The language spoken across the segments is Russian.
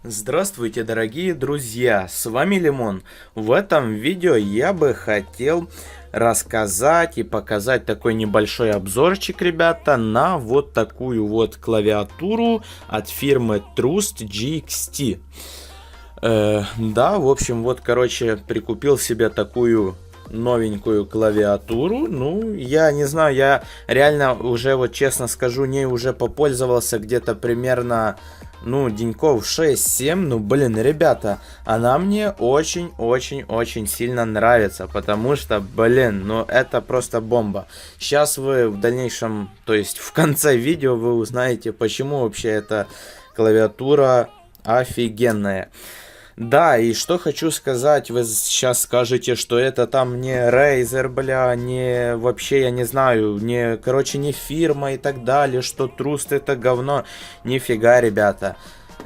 Здравствуйте, дорогие друзья, с вами Лимон. В этом видео я бы хотел рассказать и показать такой небольшой обзорчик, ребята, на вот такую вот клавиатуру от фирмы Trust GXT. Да, в общем, вот, короче, прикупил себе такую новенькую клавиатуру. Ну, я не знаю, я реально уже, вот честно скажу, ней уже попользовался где-то примерно, ну, деньков 6-7. Ну, блин, ребята, она мне очень-очень-очень сильно нравится, потому что, блин, ну, это просто бомба. Сейчас вы в дальнейшем, то есть в конце видео вы узнаете, почему вообще эта клавиатура офигенная. Да, и что хочу сказать, вы сейчас скажете, что это там не Razer, бля, не вообще, я не знаю, не, короче, не фирма и так далее, что Trust это говно. Нифига, ребята.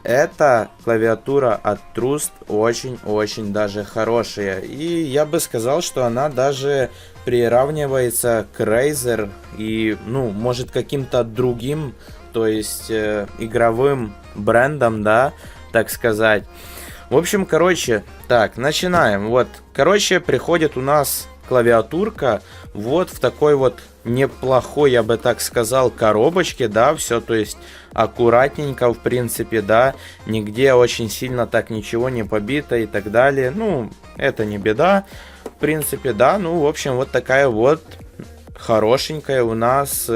Эта клавиатура от Trust очень-очень даже хорошая. И я бы сказал, что она даже приравнивается к Razer и, ну, может, каким-то другим, то есть игровым брендом, да, так сказать. В общем, короче, так, начинаем. Вот, короче, приходит у нас клавиатурка вот в такой вот неплохой, я бы так сказал, коробочке, да, все, то есть аккуратненько, в принципе, да, нигде очень сильно так ничего не побито и так далее. Ну, это не беда, в принципе, да, ну, в общем, вот такая вот хорошенькая у нас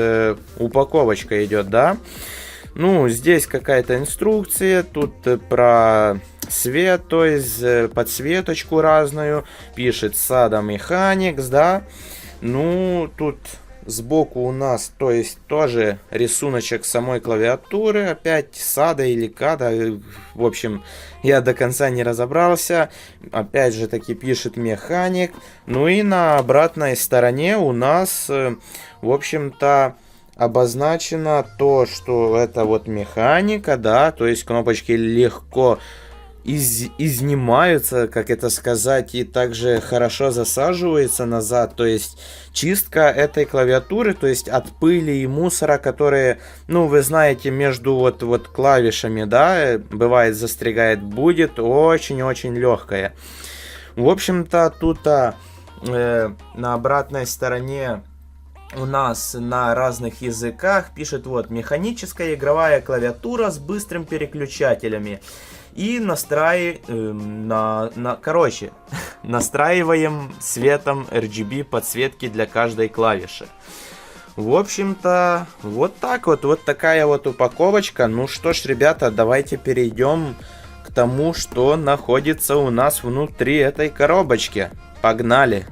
упаковочка идет, да. Ну, здесь какая-то инструкция, тут про свет, то есть подсветочку разную, пишет SATA Mechanics, да. Ну, тут сбоку у нас, то есть тоже рисуночек самой клавиатуры, опять SATA или CADA, в общем, я до конца не разобрался. Опять же таки пишет Mechanic. Ну и на обратной стороне у нас, в общем-то, обозначено то, что это вот механика, да, то есть кнопочки легко изнимаются, как это сказать, и также хорошо засаживается назад, то есть чистка этой клавиатуры, то есть от пыли и мусора, которые, ну, вы знаете, между вот клавишами, да, бывает застрягает, будет очень-очень легкая. В общем-то, тут на обратной стороне у нас на разных языках пишет вот механическая игровая клавиатура с быстрым переключателями. И короче, настраиваем светом RGB подсветки для каждой клавиши. В общем-то, вот так вот, вот такая вот упаковочка. Ну что ж, ребята, давайте перейдем к тому, что находится у нас внутри этой коробочки. Погнали!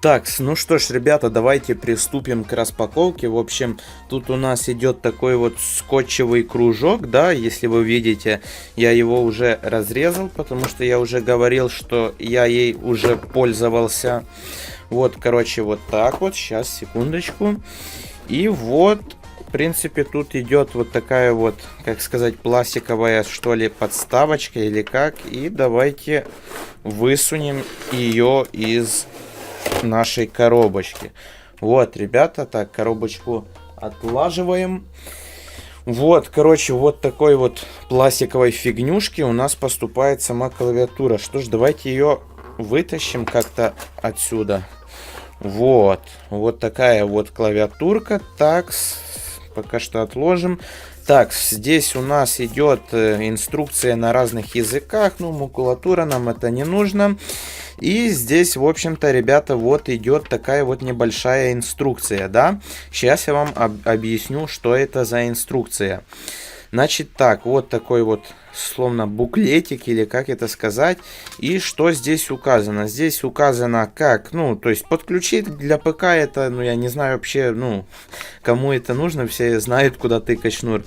Так, ну что ж, ребята, давайте приступим к распаковке. В общем, тут у нас идет такой вот скотчевый кружок, да, если вы видите, я его уже разрезал, потому что я уже говорил, что я ей уже пользовался. Вот, короче, вот так вот, сейчас, секундочку. И вот, в принципе, тут идет вот такая вот, как сказать, пластиковая, что ли, подставочка или как. И давайте высунем ее из нашей коробочки. Вот, ребята, так, коробочку отлаживаем. Вот, короче, вот такой вот пластиковой фигнюшки у нас поступает сама клавиатура. Что ж, давайте ее вытащим как-то отсюда. Вот, вот такая вот клавиатурка. Так, пока что отложим. Так, здесь у нас идет инструкция на разных языках, ну, макулатура нам это не нужно. И здесь, в общем-то, ребята, вот идет такая вот небольшая инструкция, да. Сейчас я вам объясню, что это за инструкция. Значит так, вот такой вот, словно буклетик или как это сказать. И что здесь указано? Здесь указано как, ну, то есть подключить для ПК это, ну, я не знаю вообще, ну, кому это нужно, все знают, куда тыкать шнур.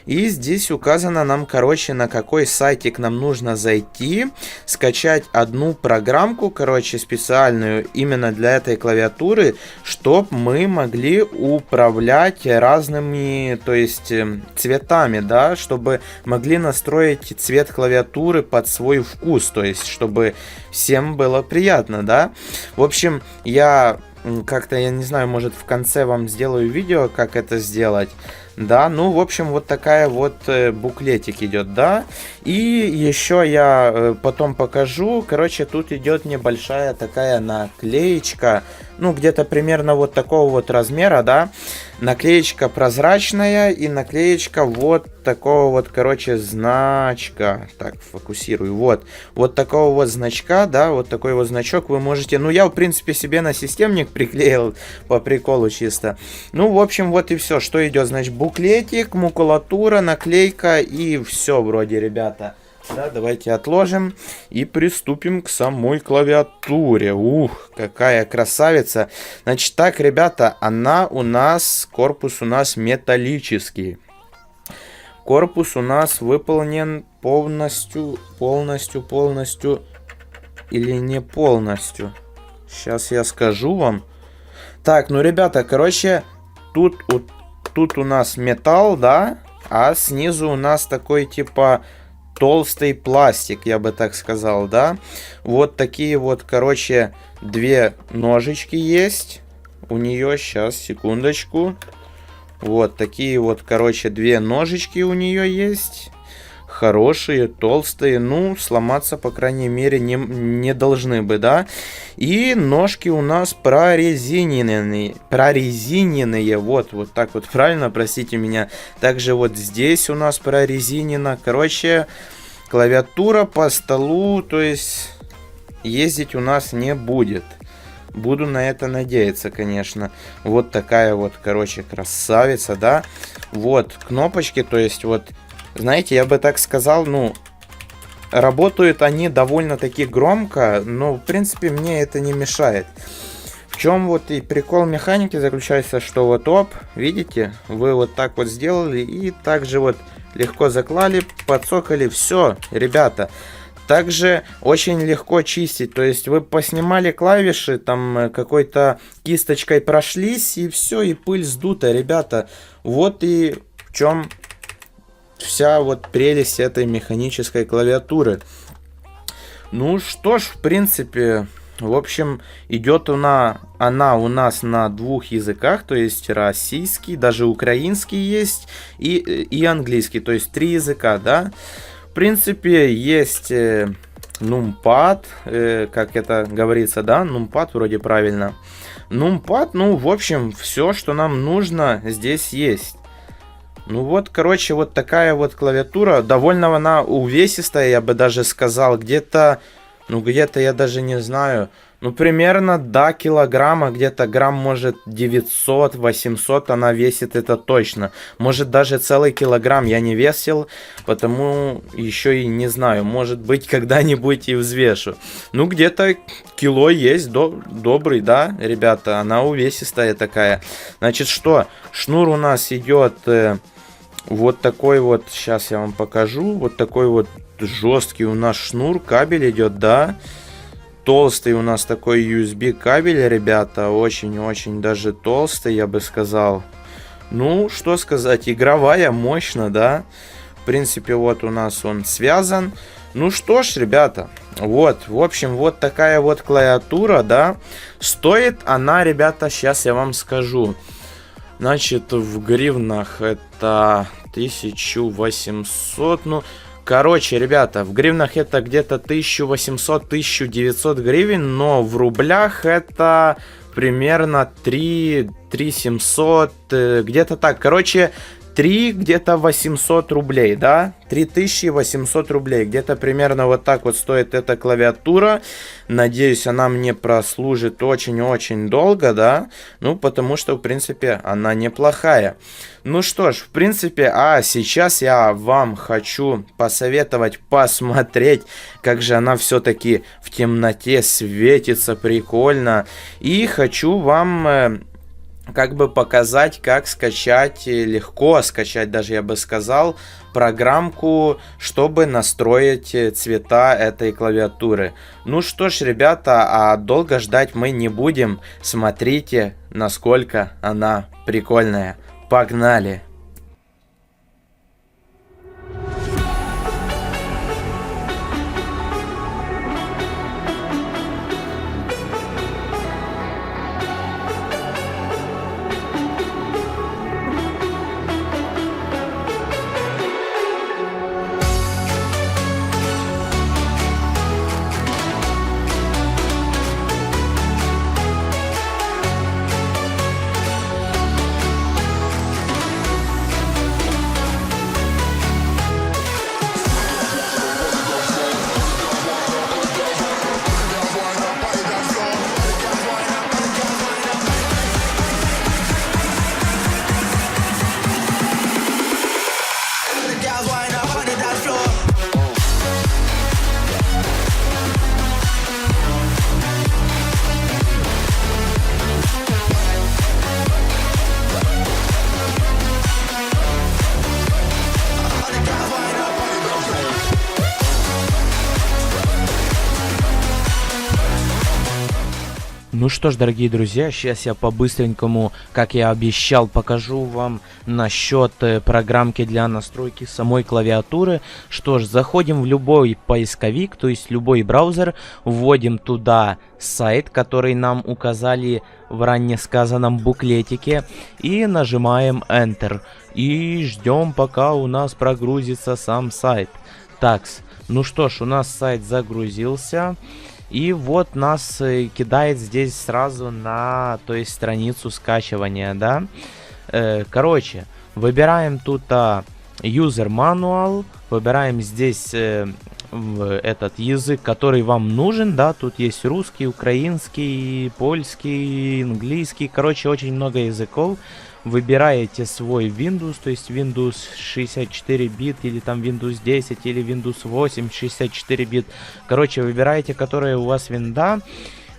И здесь указано нам, короче, на какой сайтик нам нужно зайти, скачать одну программку, короче, специальную именно для этой клавиатуры, чтобы мы могли управлять разными, то есть, цветами, да, чтобы могли настроить цвет клавиатуры под свой вкус, то есть, чтобы всем было приятно, да. В общем, я как-то, я не знаю, может в конце вам сделаю видео, как это сделать. Да, ну, в общем, вот такая вот буклетик идет, да. И еще я потом покажу. Короче, тут идет небольшая такая наклеечка. Ну, где-то примерно вот такого вот размера, да. Наклеечка прозрачная и наклеечка вот такого вот, короче, значка. Так, фокусирую. Вот. Вот такого вот значка, да, вот такой вот значок вы можете... Ну, я, в принципе, себе на системник приклеил по приколу чисто. Ну, в общем, вот и все, что идет. Значит, буклетик, макулатура, наклейка и все вроде, ребята. Да, давайте отложим и приступим к самой клавиатуре. Ух, какая красавица. Значит, так, ребята, она у нас, корпус у нас металлический. Корпус у нас выполнен полностью или не полностью. Сейчас я скажу вам. Так, ну, ребята, короче, тут у нас металл, да, а снизу у нас такой, типа, толстый пластик, я бы так сказал, да. Вот такие вот, короче, две ножички есть. У нее, сейчас, секундочку. Вот такие вот, короче, две ножички у нее есть. Хорошие, толстые, ну, сломаться, по крайней мере, не должны бы, да. И ножки у нас прорезиненные, вот так вот, правильно, простите меня. Также вот здесь у нас прорезинено, короче, клавиатура по столу, то есть ездить у нас не будет. Буду на это надеяться, конечно. Вот такая вот, короче, красавица, да. Вот, кнопочки, то есть вот... Знаете, я бы так сказал, ну, работают они довольно-таки громко, но, в принципе, мне это не мешает. В чем вот и прикол механики заключается, что вот, оп, видите, вы вот так вот сделали и также вот легко заклали, подсокали, все, ребята. Также очень легко чистить, то есть вы поснимали клавиши, там какой-то кисточкой прошлись и все, и пыль сдута, ребята. Вот и в чем... вся вот прелесть этой механической клавиатуры. Ну что ж, в принципе, в общем, идет она у нас на двух языках, то есть российский, даже украинский есть и английский, то есть 3 языка, да. В принципе, есть нумпад, как это говорится, да, нумпад вроде правильно. Нумпад, ну, в общем, все, что нам нужно, здесь есть. Ну вот, короче, вот такая вот клавиатура. Довольно она увесистая, я бы даже сказал. Где-то, ну где-то я даже не знаю. Ну примерно до килограмма, где-то грамм может 900-800 она весит, это точно. Может даже целый килограмм я не весил, потому еще и не знаю. Может быть когда-нибудь и взвешу. Ну где-то кило есть, добрый, да, ребята. Она увесистая такая. Значит что, шнур у нас идет... вот такой вот, сейчас я вам покажу, вот такой вот жесткий у нас шнур, кабель идет, да. Толстый у нас такой USB кабель, ребята, очень-очень даже толстый, я бы сказал. Ну, что сказать, игровая, мощно, да. В принципе, вот у нас он связан. Ну что ж, ребята, вот, в общем, вот такая вот клавиатура, да. Стоит она, ребята, сейчас я вам скажу. Значит, в гривнах это 1800, ну, короче, ребята, в гривнах это где-то 1800-1900 гривен, но в рублях это примерно 3700, где-то так, короче, 3 где-то 800 рублей, да, 3800 рублей, где-то примерно вот так вот стоит эта клавиатура. Надеюсь, она мне прослужит очень-очень долго, да, ну, потому что, в принципе, она неплохая. Ну что ж, в принципе, сейчас я вам хочу посоветовать посмотреть, как же она все-таки в темноте светится прикольно, и хочу вам... как бы показать, как скачать, легко скачать, даже я бы сказал, программку, чтобы настроить цвета этой клавиатуры. Ну что ж, ребята, а долго ждать мы не будем. Смотрите, насколько она прикольная. Погнали! Ну что ж, дорогие друзья, сейчас я по-быстренькому, как я обещал, покажу вам насчет программки для настройки самой клавиатуры. Что ж, заходим в любой поисковик, то есть любой браузер, вводим туда сайт, который нам указали в ранее сказанном буклетике, и нажимаем Enter. И ждем, пока у нас прогрузится сам сайт. Такс, ну что ж, у нас сайт загрузился. И вот нас кидает здесь сразу на, то есть, страницу скачивания, да. Короче, выбираем тут User Manual, выбираем здесь этот язык, который вам нужен, да. Тут есть русский, украинский, польский, английский, короче, очень много языков. Выбираете свой Windows, то есть Windows 64 бит, или там Windows 10, или Windows 8 64 бит. Короче, выбираете, которая у вас винда.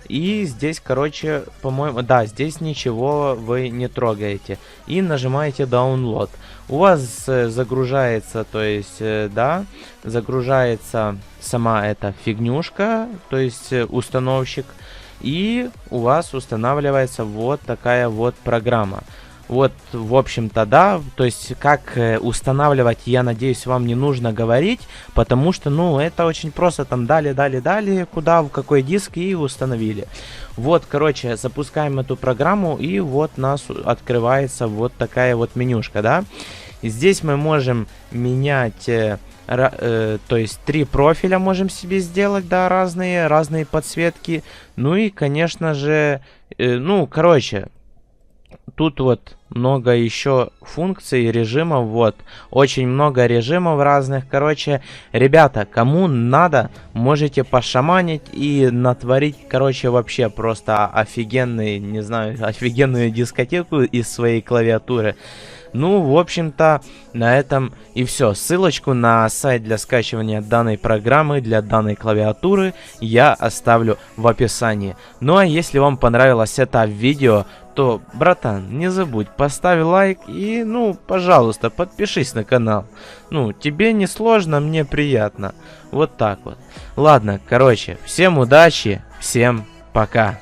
И здесь, короче, по-моему, да, здесь ничего вы не трогаете. И нажимаете Download. У вас загружается, то есть, да, загружается сама эта фигнюшка, то есть установщик. И у вас устанавливается вот такая вот программа. Вот, в общем-то, да, то есть, как устанавливать, я надеюсь, вам не нужно говорить, потому что, ну, это очень просто, там, дали, куда, в какой диск, и установили. Вот, короче, запускаем эту программу, и вот у нас открывается вот такая вот менюшка, да. И здесь мы можем менять, то есть, 3 профиля можем себе сделать, да, разные подсветки. Ну и, конечно же, ну, короче... Тут вот много еще функций, режимов, вот. Очень много режимов разных. Короче, ребята, кому надо, можете пошаманить и натворить, короче, вообще просто офигенный, не знаю, офигенную дискотеку из своей клавиатуры. Ну, в общем-то, на этом и все. Ссылочку на сайт для скачивания данной программы, для данной клавиатуры я оставлю в описании. Ну, а если вам понравилось это видео, то, братан, не забудь, поставь лайк и, ну, пожалуйста, подпишись на канал. Ну, тебе не сложно, мне приятно. Вот так вот. Ладно, короче, всем удачи, всем пока.